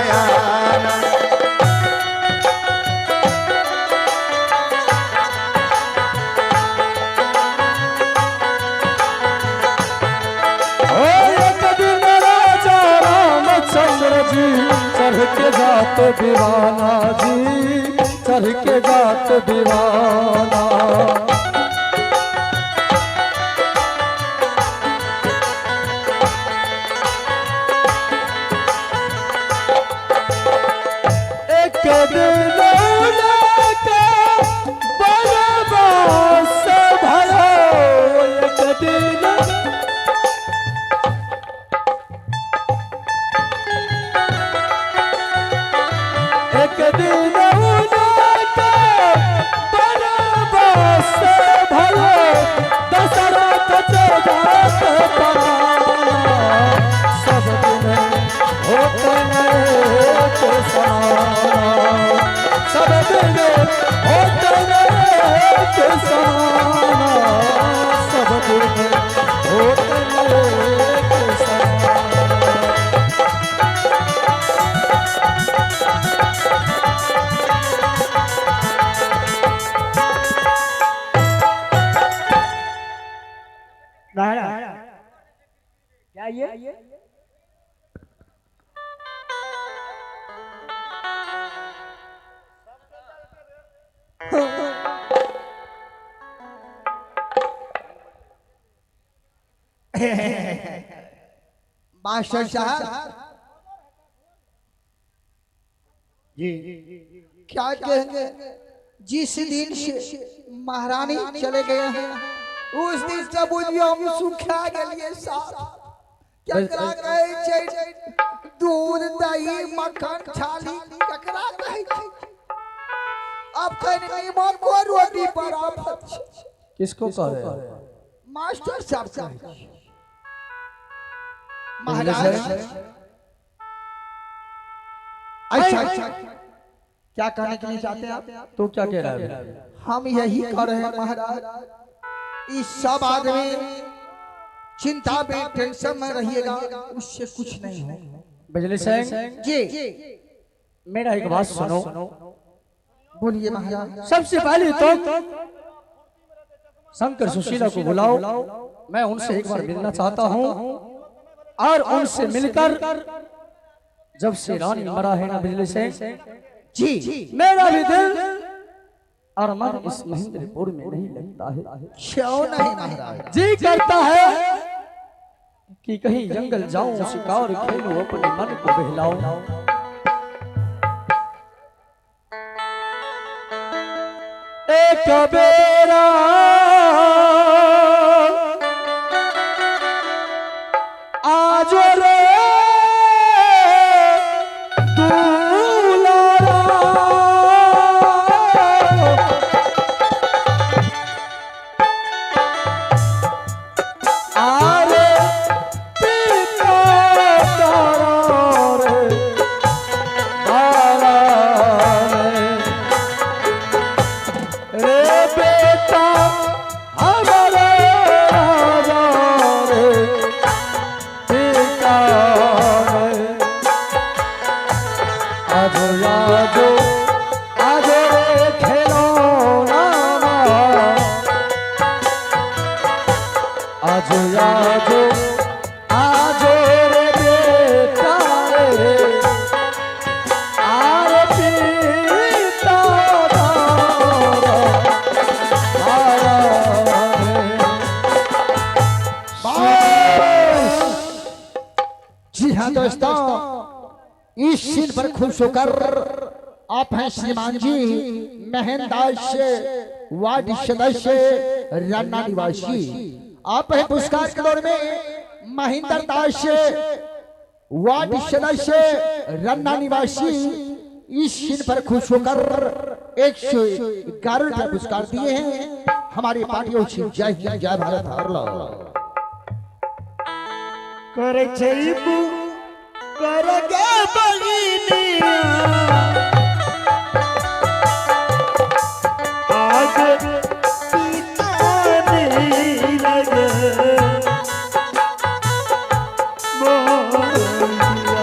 बयाना। चढ़ के जात दीवाना जी, चढ़ के जात दीवाना। एक दिन के बनवास भयो, एक दिन एक दिन उनके बनवास भयो, दशरथ के जात पाना। सब दिन होते एक समान, सब दिन होते एक समान, सब दिन होते एक समान। क्या ये मास्टर साहब जी क्या कहेंगे? जिस दिन से महारानी चले गए हैं उस दिन से बुझियो हम सुखा गए साहब। क्या करा रहे छे? दूध दही मक्खन छाली ककरा कहे छे? अब कहीं नीमक को रोटी पर आफत छे। किसको कह रहे हैं? मास्टर साहब कहे छे। महाराज अच्छा क्या कहने के लिए चाहते हैं आप? तो क्या कह रहा है? हम यही कह रहे हैं महाराज, इस सब आदमी चिंता में टेंशन में रहिएगा, उससे कुछ नहीं है। बिजली सिंह जी मेरा एक बात सुनो। बोलिए महाराज। सबसे पहले तो शंकर सुशीला को बुलाओ, मैं उनसे एक बार मिलना चाहता हूँ। और उनसे मिलकर जब से रानी मरा है ना बिजली सिंह जी, मेरा भी दिल और मन इस महेंद्रपुर में नहीं लगता है। क्यों नहीं महाराज? जी करता है कि कहीं जंगल जाऊं, शिकार खेलूं, अपने मन को बहलाऊं। एक बेरा आज रे इस सीन पर खुश होकर आप हैं श्रीमान जी महेंदास वार्ड सदस्य रन्ना निवासी। आप हैं पुरस्कार के दौर में महेंद्र दास वार्ड सदस्य रन्ना निवासी। इस सीन पर खुश होकर 111 रुपया पुरस्कार दिए हैं हमारे पार्टियों से। जय हिंद जय भारत हर लो करे छैबू करगे बगिनिया आज पिताने लगे मोरिया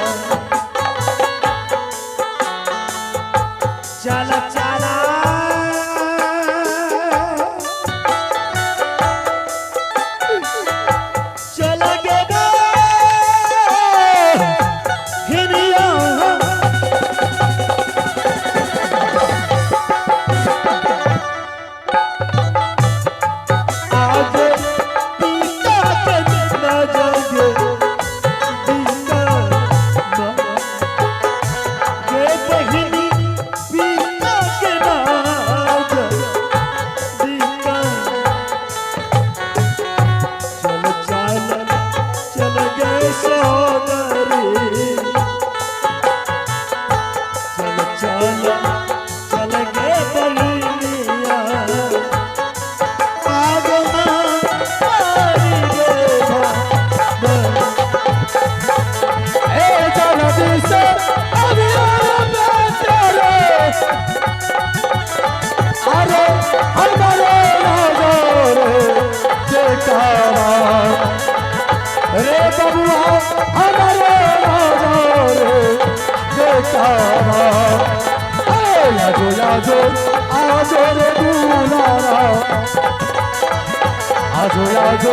आजो आजो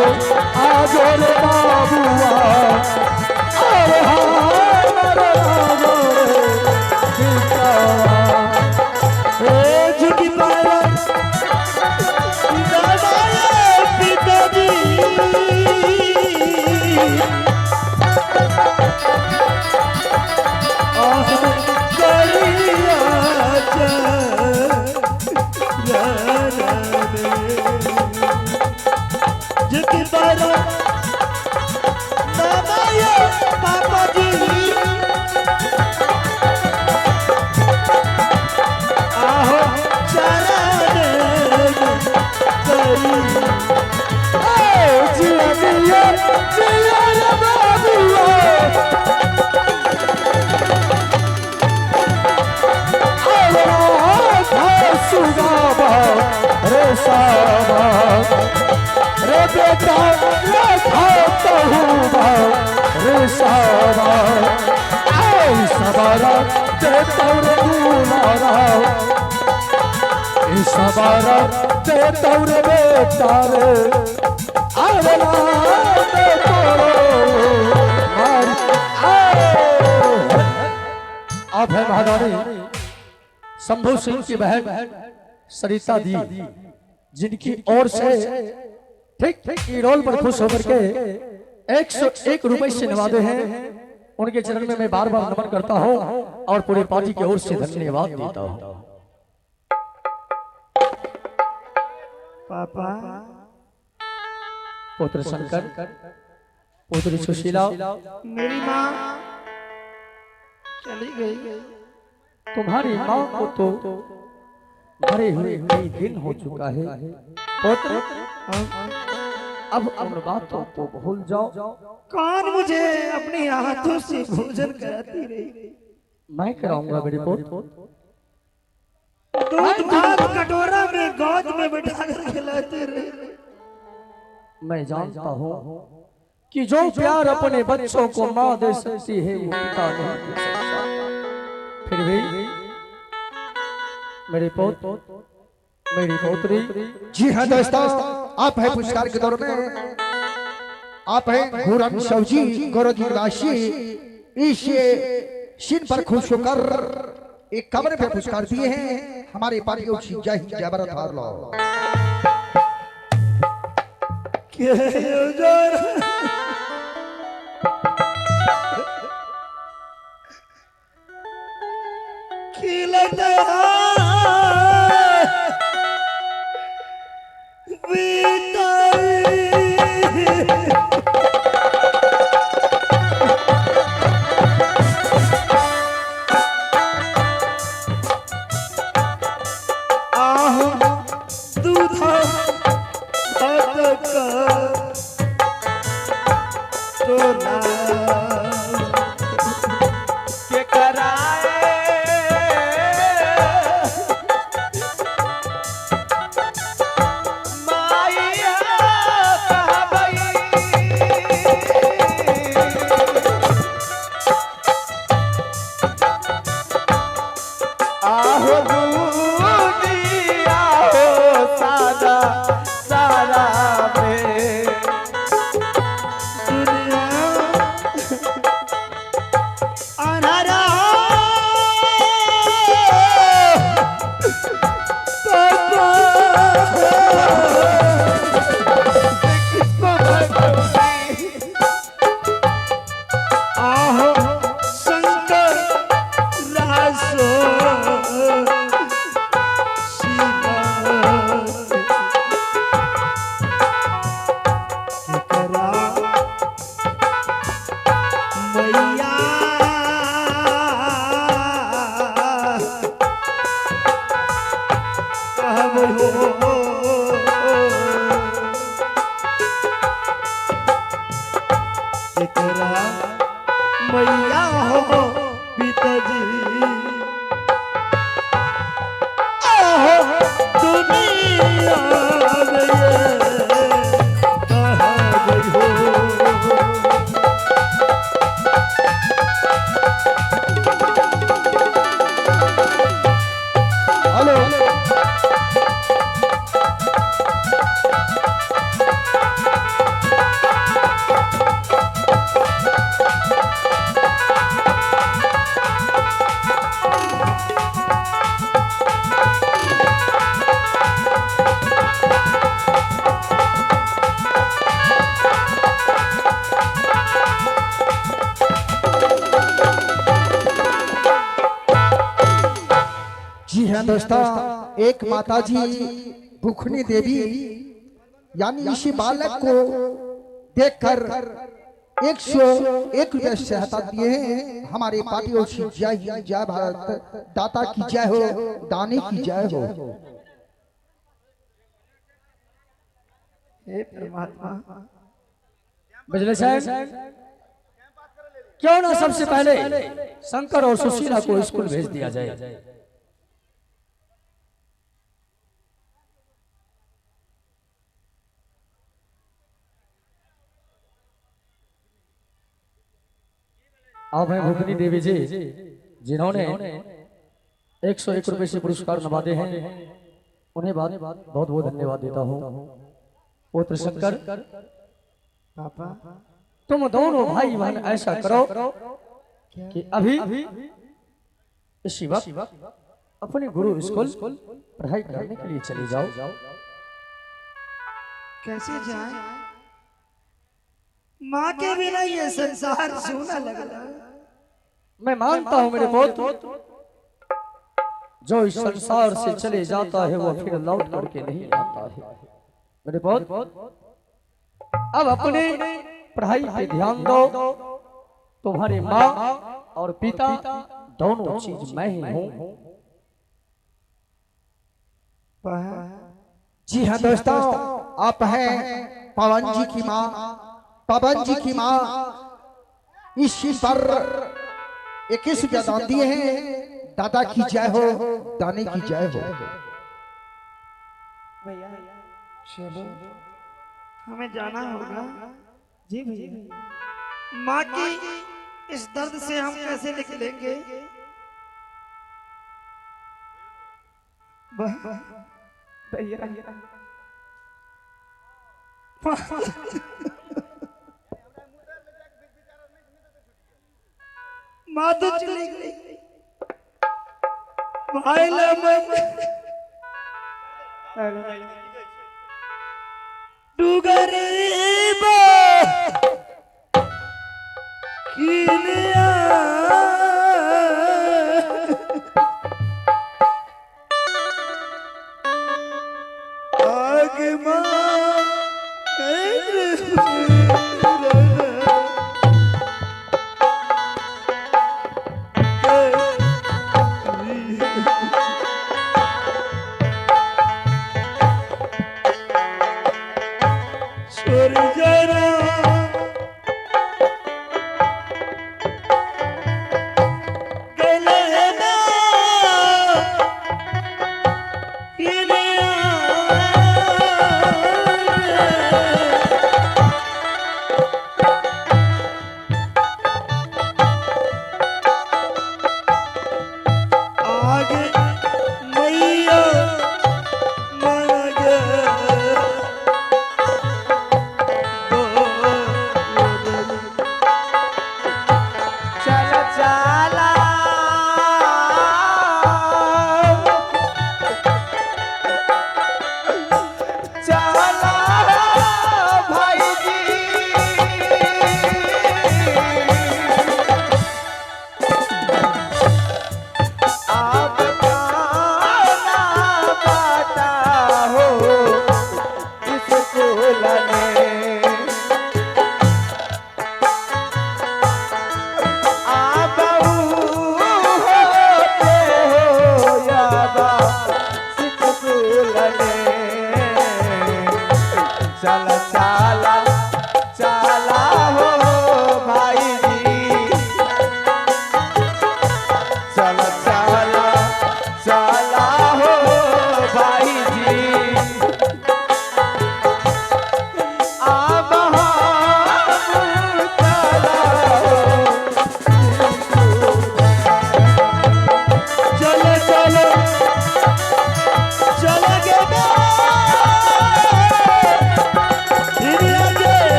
आजो रे बाबुआ अरे हमारे आजो रे बिटावा ए जुगी पारा पिताजी पापा जी आहो जिया जिया जिया रे बाबुआ सुगाबा रे साबा रे बेटा रे खाता हुआ रे साबा ऐ सबारा ते तौर दुलारा ऐ सबारा ते तौर बेटा रे अरे ना ते तोरो मार आप है महारानी शंभू सिंह की बहन सरिता दी जिनकी ओर से ठीक ठीक रोल पर खुश होकर के 101 रुपए से नवाजे हैं उनके चरण में मैं बार बार नमन करता हूं और पूरे पार्टी की ओर से धन्यवाद देता हूं। पापा पुत्र शंकर पुत्री सुशीला मेरी माँ चली गई। तुम्हारी माँ को तो मरे हुए कई दिन हो चुका है पुत्र अब अम्र बातों को भूल जाओ। कौन मुझे अपने हाथों से भोजन कराती रही? मैं कराऊंगा मेरे पुत्र। दूध भात कटोरा में गोद में बिठा कर खिलाते रहे। मैं जानता हूँ कि जो प्यार अपने बच्चों को माँ दे सकती है वो पिता नहीं दे सकता। फिर भी मेरे पोत मेरी पोतरी जी हाँ दोस्तों, आप है पुरस्कार के दौर में आप है घूरन शवजी गौरव राशि इस सीन पर खुश होकर एक कमरे पे पुरस्कार दिए हैं हमारे पार्टियों की जय हिंद जय भारत हार लो। मैया हो पिताजी दुनिया हेलो हाँ दोस्तों, एक माता जी भूखनी देवी यानी इसी बालक को देखकर 101 रुपये से हटा दिए हैं। हमारे पार्टी और जय हिंद, जय भारत, दाता की जय हो, दानी की जय हो। हे परमात्मा, बिजली साहब क्यों ना सबसे पहले शंकर और सुशीला को स्कूल भेज दिया जाए। आप हैं भूखनी देवी जी, जिन्होंने 101 रुपए से पुरस्कार नवाजे हैं, उन्हें बहुत बहुत धन्यवाद देता हूँ। पुत्र शंकर, पापा तुम दोनों भाई बहन ऐसा करो कि अभी इसी वक्त अपने गुरु स्कूल पढ़ाई करने के लिए चले जाओ। कैसे जाए? माँ के बिना ये संसार सूना लग रहा है। मैं मानता हूँ मेरे पुत्र, जो इस संसार से चले जाता है वो फिर लौट करके नहीं आता है। मेरे पुत्र, अब अपने पढ़ाई पे ध्यान दो। तुम्हारे माँ और पिता दोनों चीज मैं ही हूँ। जी हाँ दोस्तों, आप हैं पवन जी की माँ। पवन जी की माँ इस पर 21 रुपया दान दिए हैं। दादा की जय हो, दाने की जय हो। भैया चलो, हमें जाना होगा। जी भैया, माँ की इस दर्द से हम कैसे निकलेंगे? भैया माँ तो चली गई, भाई तू गरीब किलिया आग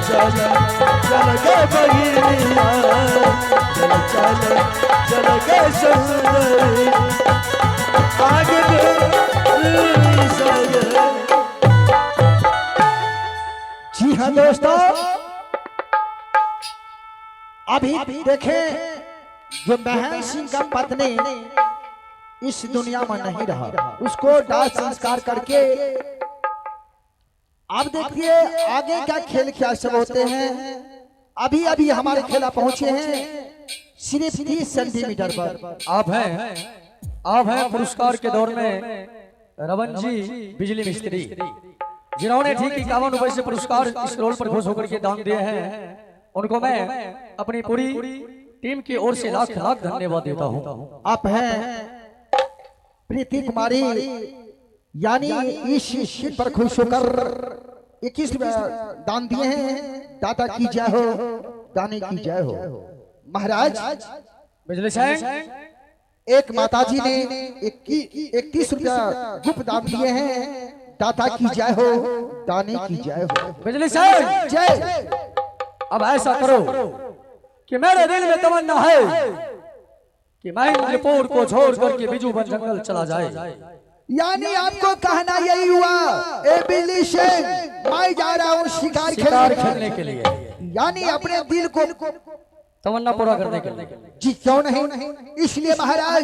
चल चल गे बगिनिया चल चल चल गे सुंदरी आगे जी हाँ दोस्तों, अभी देखें जो महन सिंह का पत्नी इस दुनिया में नहीं रहा, उसको दाह संस्कार करके अब देखिए आगे क्या खेल क्या सब होते हैं। अभी अभी हमारे खेला पहुंचे हैं सिर्फ 30 सेंटीमीटर पर। आप हैं पुरस्कार के दौर में रवन जी बिजली मिस्त्री, जिन्होंने ठीक 51 रुपए से पुरस्कार इस रोल पर घोष होकर के दान दिए हैं। उनको मैं अपनी पूरी टीम की ओर से लाख लाख धन्यवाद देता हूँ। आप हैं प्रीति कुमारी, यानी इस शीट पर खुश होकर 21 दान दिए हैं। दाता की जय हो, दानी की जय हो। महाराज बिजली सिंह, एक माताजी ने 31 रुपया गुप्त दान दिए हैं। दाता की जय हो, दानी की जय हो। बिजली सिंह जय। अब ऐसा करो कि मेरे दिल में तमन्ना है कि मैं रिपोर्ट को छोड़ करके बिजू बन जंगल चला जाए। यानी आपको कहना यही हुआ, ए बिल्ली सिंह, मैं जा रहा हूँ शिकार खेलने के लिए, यानी अपने दिल को तमन्ना पूरा करने के लिए। जी क्यों नहीं। इसलिए महाराज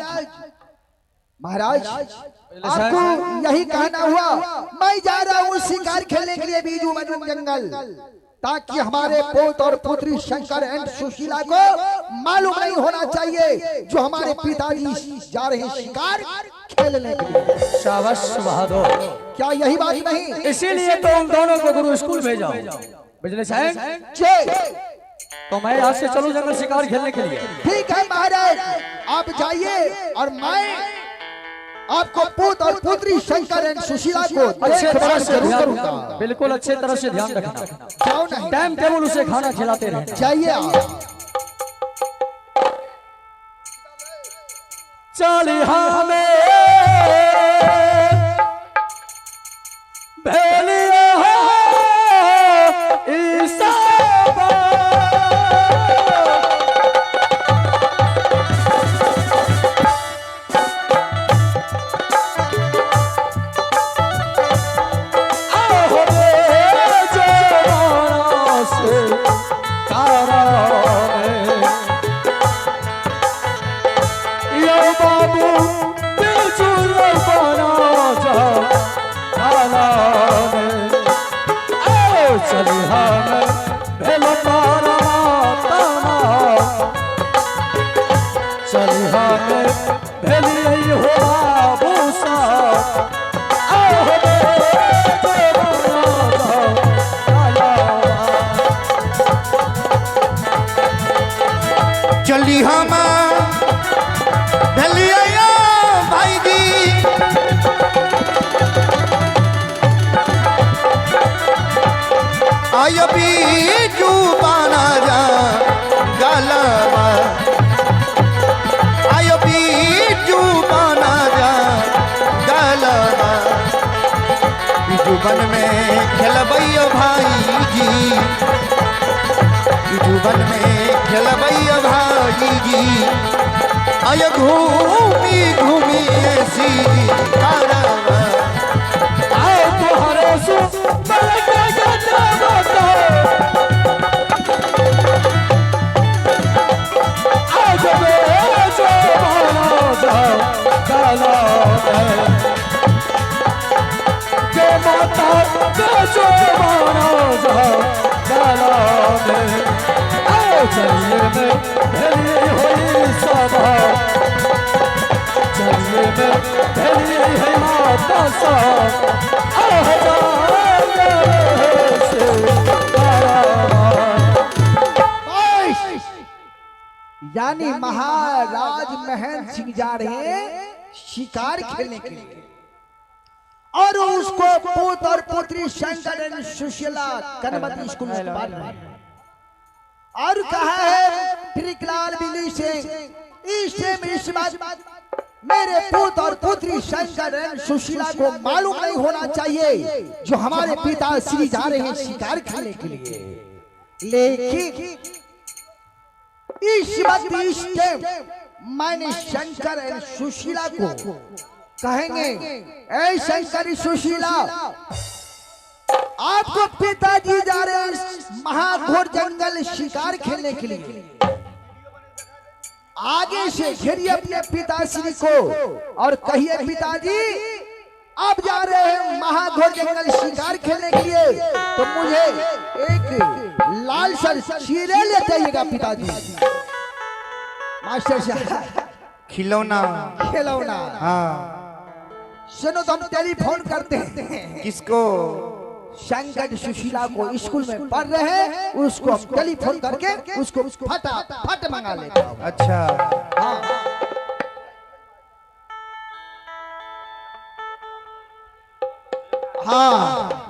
आपको यही कहना हुआ, मैं जा रहा हूँ शिकार खेलने के लिए बीजू बन जंगल, ताकि हमारे पोत और पुत्री शंकर एंड सुशीला को मालूम नहीं होना चाहिए जो हमारे पिताजी जा रहे हैं शिकार खेलने के लिए। शाबाश बहादुर, क्या यही बात नहीं? इसीलिए तो उन दोनों को गुरु स्कूल भेजा। बिजली सिंह, तो मैं आज से चलूं जंगल शिकार खेलने के लिए। ठीक है महाराज, आप जाइए और मैं आपको पुत्र और पुत्री शंकर एंड सुशीला को अच्छे तरह से ध्यान करूंगा। बिल्कुल अच्छे तरह से ध्यान रखना। क्यों नहीं? टाइम टेबल उसे खाना खिलाते रहना। जाइए आप। चालिहा में भेलिया ईसा चली हम भलिया भाई जी, आयो बीजू बाना जा गलबा, आयो बीजू बाना जा गलबा, बीजू बन में खेलबैयो भाई जी, बीजू बन में खेलबैयो भाई जी, आयो घूमी घूमी ऐसी कारवा, आओ तोहरे सु बलके गजा बता, आज बे जो माना जा काला है, जो माता जो माना जा काला है। चलिए मैं भेली हुई सभा, चलिए मैं भेली है माता सा, यानी महाराज महन सिंह जा रहे हैं शिकार खेलने के लिए, और उसको पुत्र और पुत्री शंकर एंड सुशीला कनमती स्कूल से बाहर रहे हैं। और कहा है त्रिकलाल बिल्ली से इस बात मेरे पुत्र और पुत्री शंकर एंड सुशीला को मालूम नहीं होना चाहिए जो हमारे पिता श्री जा रहे हैं शिकार खेलने के लिए। लेकिन इस वक्त इस टाइम मैंने शंकर और सुशीला को कहेंगे, ऐ शंकर सुशीला, आपको पिताजी जा रहे हैं महाघोर जंगल शिकार खेलने के लिए। आगे से घेरिए अपने पिताश्री को और कहिए, पिताजी आप जा रहे हैं महाघोर जंगल शिकार खेलने के लिए, तो मुझे एक लाल सर चीरे ले जाइएगा पिताजी। मास्टर साहब खिलौना। खिलौना। हाँ। सुनो तो हम टेलीफोन करते हैं। किसको? शंकर सुशीला को स्कूल में पढ़ रहे हैं, उसको हम टेलीफोन करके उसको फटाफट मंगा लेते हैं। अच्छा। हाँ। हाँ।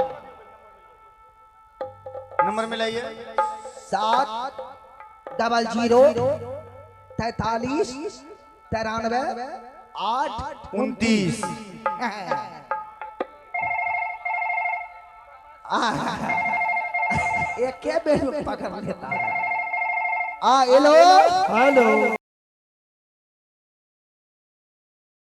नंबर मिलाइए। 700 43 93 8 29। एक बेर में पकड़ लेता है। हेलो। हेलो।